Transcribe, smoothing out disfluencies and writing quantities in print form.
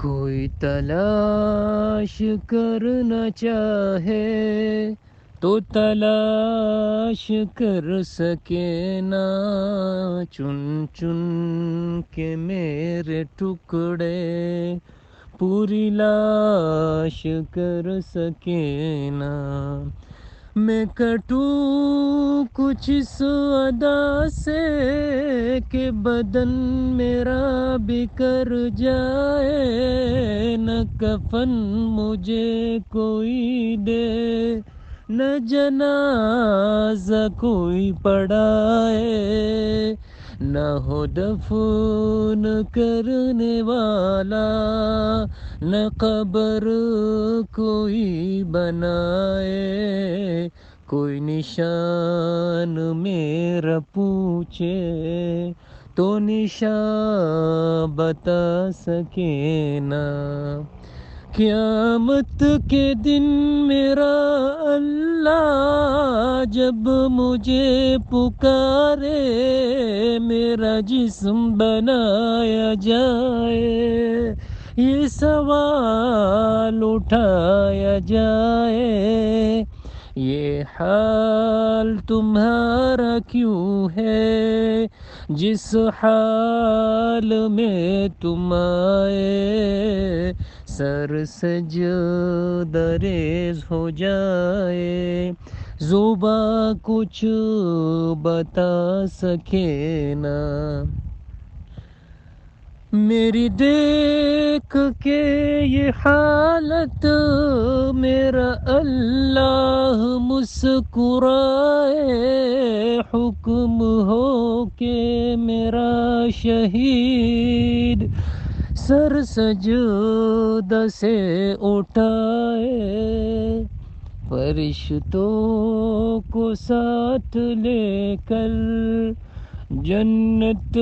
کوئی تلاش کرنا چاہے تو تلاش کر سکے نا، چن چن کے میرے ٹکڑے پوری لاش کر سکے نا۔ میں کٹوں کچھ اس ادا سے کہ بدن میرا بکھر جائے، نہ کفن مجھے کوئی دے، نہ جنازہ کوئی پڑھائے، نہ ہو دفن کرنے والا، نہ قبر کوئی بنائے، کوئی نشان میرا پوچھے تو نشان بتا سکے نا۔ قیامت کے دن میرا اللہ جب مجھے پکارے، میرا جسم بنایا جائے، یہ سوال اٹھایا جائے، یہ حال تمہارا کیوں ہے، جس حال میں تم آئے، سر سجدہ ریز ہو جائے، زباں کچھ بتا سکے نا۔ میری دیکھ کے یہ حالت میرا اللہ مسکرائے، حکم ہو کہ میرا شہید سر سجدہ سے اٹھائے، فرشتوں کو ساتھ لے کر جنت